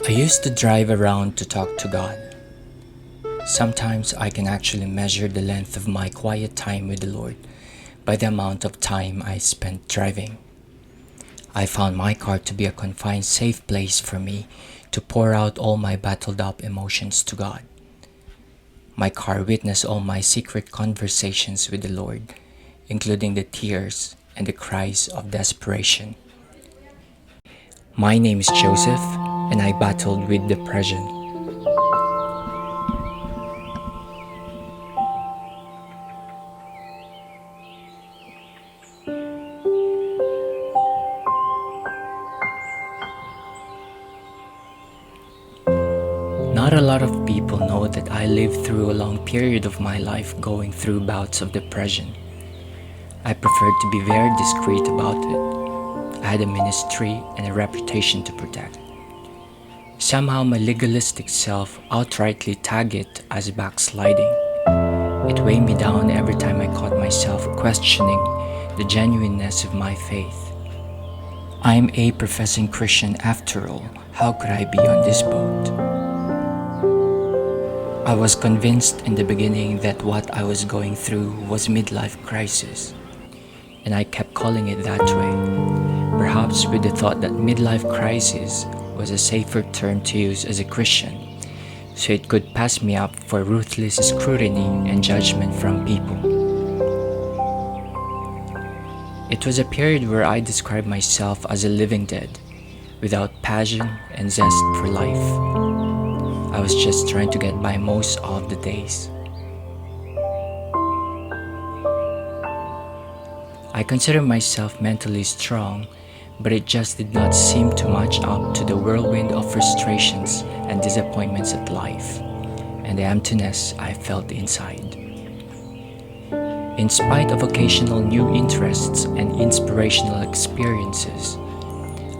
I used to drive around to talk to God. Sometimes I can actually measure the length of my quiet time with the Lord by the amount of time I spent driving. I found my car to be a confined, safe place for me to pour out all my bottled up emotions to God. My car witnessed all my secret conversations with the Lord, including the tears and the cries of desperation. My name is Joseph, and I battled with depression. Not a lot of people know that I lived through a long period of my life going through bouts of depression. I preferred to be very discreet about it. I had a ministry and a reputation to protect. Somehow my legalistic self outrightly tagged it as backsliding. It weighed me down every time I caught myself questioning the genuineness of my faith. I'm a professing Christian after all. How could I be on this boat? I was convinced in the beginning that what I was going through was midlife crisis, and I kept calling it that way, perhaps with the thought that midlife crisis was a safer term to use as a Christian, so it could pass me up for ruthless scrutiny and judgment from people. It was a period where I described myself as a living dead, without passion and zest for life. I was just trying to get by most of the days. I consider myself mentally strong, but it just did not seem to match up to the whirlwind of frustrations and disappointments at life, and the emptiness I felt inside. In spite of occasional new interests and inspirational experiences,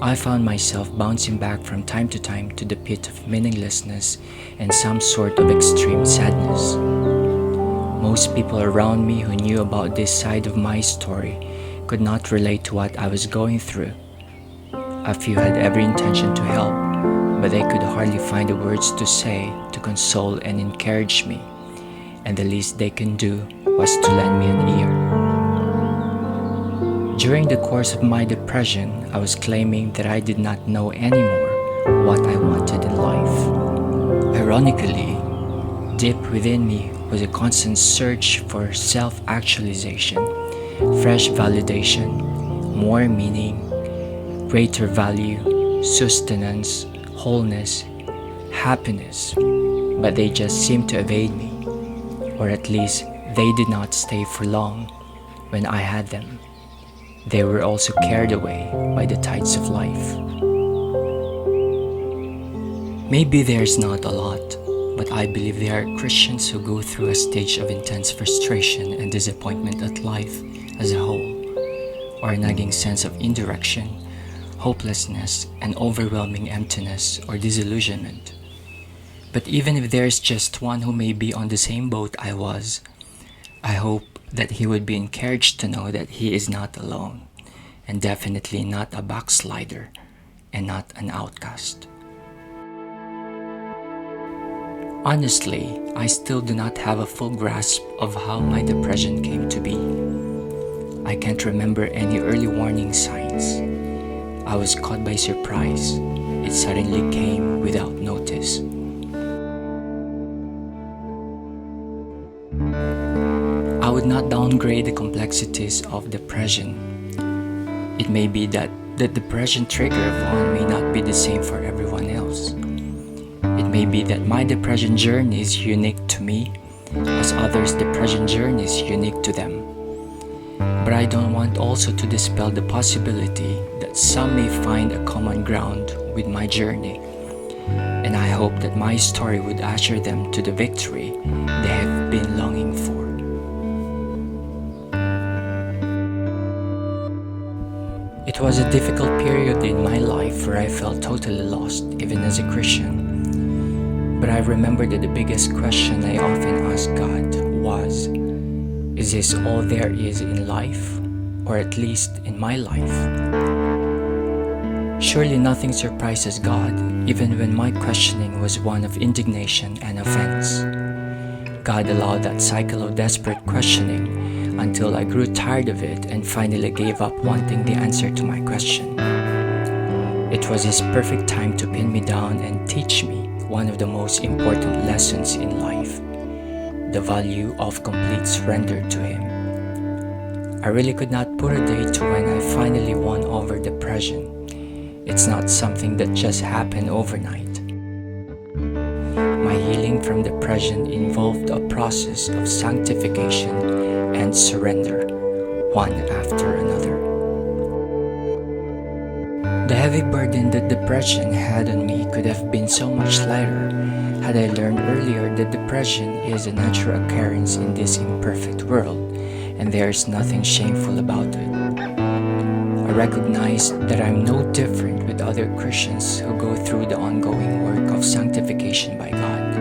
I found myself bouncing back from time to time to the pit of meaninglessness and some sort of extreme sadness. Most people around me who knew about this side of my story could not relate to what I was going through. A few had every intention to help, but they could hardly find the words to say to console and encourage me, and the least they can do was to lend me an ear. During the course of my depression, I was claiming that I did not know anymore what I wanted in life. Ironically, deep within me was a constant search for self-actualization, fresh validation, more meaning, greater value, sustenance, wholeness, happiness, but they just seemed to evade me, or at least they did not stay for long when I had them. They were also carried away by the tides of life. Maybe there's not a lot, but I believe there are Christians who go through a stage of intense frustration and disappointment at life as a whole, or a nagging sense of indirection, hopelessness, and overwhelming emptiness or disillusionment. But even if there's just one who may be on the same boat I was, I hope that he would be encouraged to know that he is not alone, and definitely not a backslider, and not an outcast. Honestly, I still do not have a full grasp of how my depression came to be. I can't remember any early warning signs. I was caught by surprise. It suddenly came without notice. I would not downgrade the complexities of depression. It may be that the depression trigger of one may not be the same for everyone else. It may be that my depression journey is unique to me, as others' depression journey is unique to them. But I don't want also to dispel the possibility that some may find a common ground with my journey, and I hope that my story would usher them to the victory they have been longing for. It was a difficult period in my life where I felt totally lost, even as a Christian. But I remember that the biggest question I often asked God was, is this all there is in life? Or at least in my life? Surely nothing surprises God, even when my questioning was one of indignation and offense. God allowed that cycle of desperate questioning until I grew tired of it and finally gave up wanting the answer to my question. It was His perfect time to pin me down and teach me one of the most important lessons in life: the value of complete surrender to Him. I really could not put a date to when I finally won over depression. It's not something that just happened overnight. My healing from depression involved a process of sanctification and surrender, one after another. The heavy burden that depression had on me could have been so much lighter had I learned earlier that depression is a natural occurrence in this imperfect world, and there is nothing shameful about it. I recognize that I'm no different with other Christians who go through the ongoing work of sanctification by God,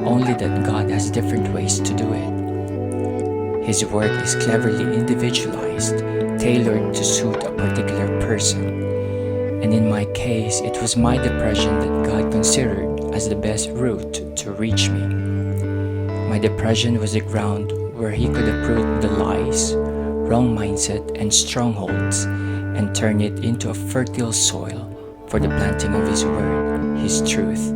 only that God has different ways to do it. His work is cleverly individualized, tailored to suit a particular person. And in my case, it was my depression that God considered as the best route to reach me. My depression was the ground where He could uproot the lies, wrong mindset, and strongholds and turn it into a fertile soil for the planting of His Word, His truth,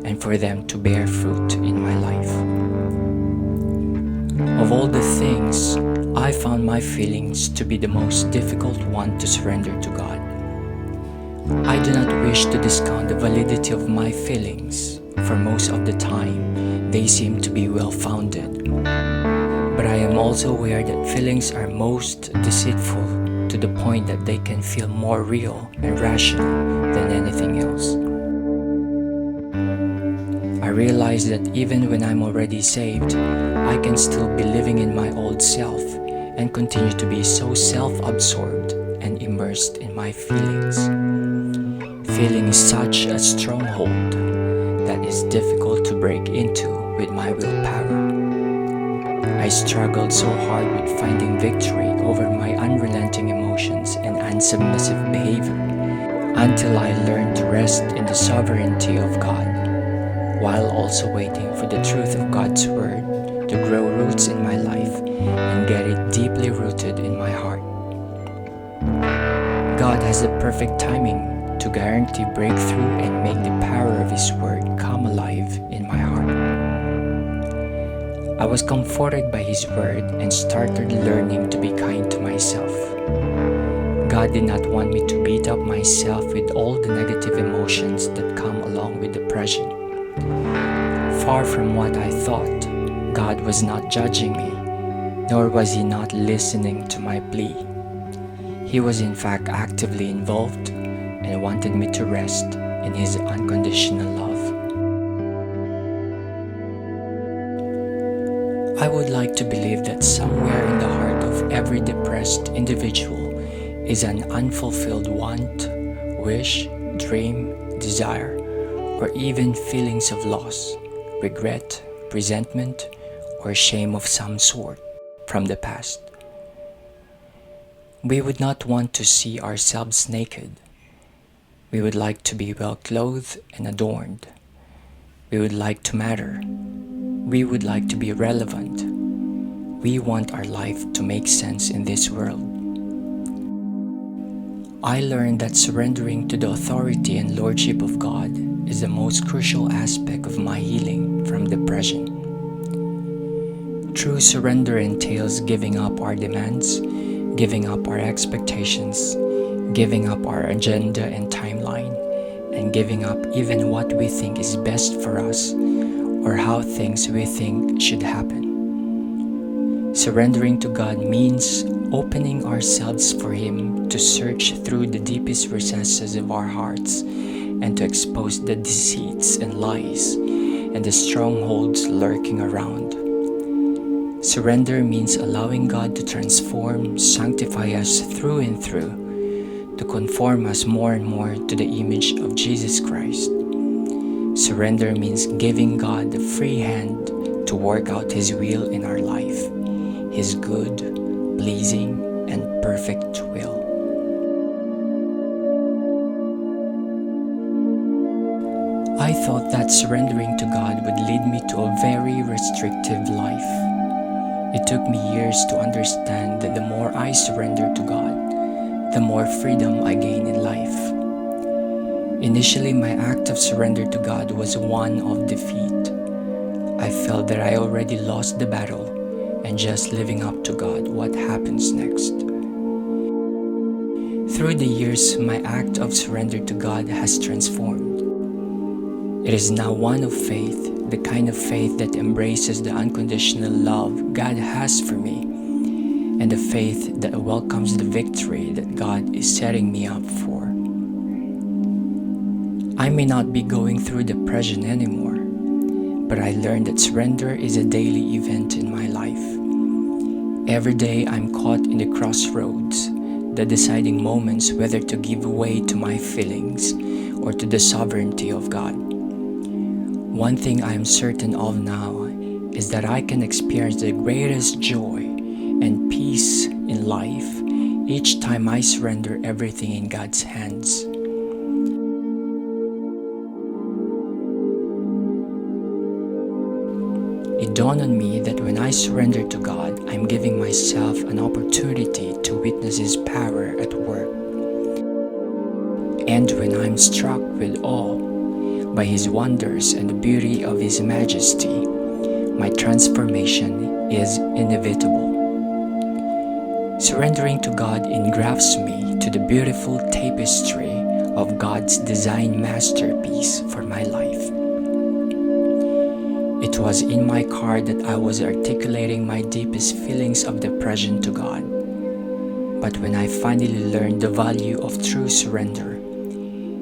and for them to bear fruit in my life. Of all the things, I found my feelings to be the most difficult one to surrender to God. I do not wish to discount the validity of my feelings, for most of the time, they seem to be well-founded. But I am also aware that feelings are most deceitful to the point that they can feel more real and rational than anything else. I realize that even when I'm already saved, I can still be living in my old self and continue to be so self-absorbed and immersed in my feelings. Feeling is such a stronghold that is difficult to break into with my willpower. I struggled so hard with finding victory over my unrelenting emotions and unsubmissive behavior until I learned to rest in the sovereignty of God, while also waiting for the truth of God's Word to grow roots in my life and get it deeply rooted in my heart. God has the perfect timing to guarantee breakthrough and make the power of His Word come alive in my heart. I was comforted by His Word and started learning to be kind to myself. God did not want me to beat up myself with all the negative emotions that come along with depression. Far from what I thought, God was not judging me, nor was He not listening to my plea. He was in fact actively involved and wanted me to rest in His unconditional love. I would like to believe that somewhere in the heart of every depressed individual is an unfulfilled want, wish, dream, desire, or even feelings of loss, regret, resentment, or shame of some sort from the past. We would not want to see ourselves naked. We would like to be well clothed and adorned. We would like to matter. We would like to be relevant. We want our life to make sense in this world. I learned that surrendering to the authority and lordship of God is the most crucial aspect of my healing from depression. True surrender entails giving up our demands, giving up our expectations, giving up our agenda and timeline, and giving up even what we think is best for us or how things we think should happen. Surrendering to God means opening ourselves for Him to search through the deepest recesses of our hearts and to expose the deceits and lies and the strongholds lurking around. Surrender means allowing God to transform, sanctify us through and through, to conform us more and more to the image of Jesus Christ. Surrender means giving God the free hand to work out His will in our life, His good, pleasing, and perfect will. I thought that surrendering to God would lead me to a very restrictive life. It took me years to understand that the more I surrender to God, the more freedom I gain in life. Initially, my act of surrender to God was one of defeat. I felt that I already lost the battle, and just living up to God, what happens next? Through the years, my act of surrender to God has transformed. It is now one of faith, the kind of faith that embraces the unconditional love God has for me, and the faith that welcomes the victory that God is setting me up for. I may not be going through depression anymore, but I learned that surrender is a daily event in my life. Every day I'm caught in the crossroads, the deciding moments whether to give way to my feelings or to the sovereignty of God. One thing I am certain of now is that I can experience the greatest joy and peace in life each time I surrender everything in God's hands. It dawned on me that when I surrender to God, I'm giving myself an opportunity to witness His power at work. And when I'm struck with awe by His wonders and the beauty of His majesty, my transformation is inevitable. Surrendering to God engrafts me to the beautiful tapestry of God's design masterpiece for my life. It was in my car that I was articulating my deepest feelings of depression to God. But when I finally learned the value of true surrender,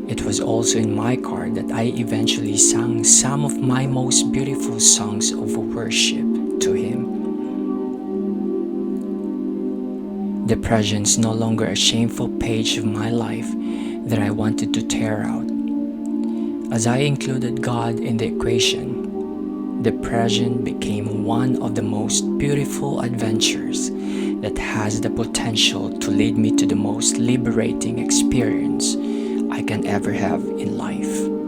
it was also in my car that I eventually sang some of my most beautiful songs of worship to Him. Depression is no longer a shameful page of my life that I wanted to tear out. As I included God in the equation, depression became one of the most beautiful adventures that has the potential to lead me to the most liberating experience I can ever have in life.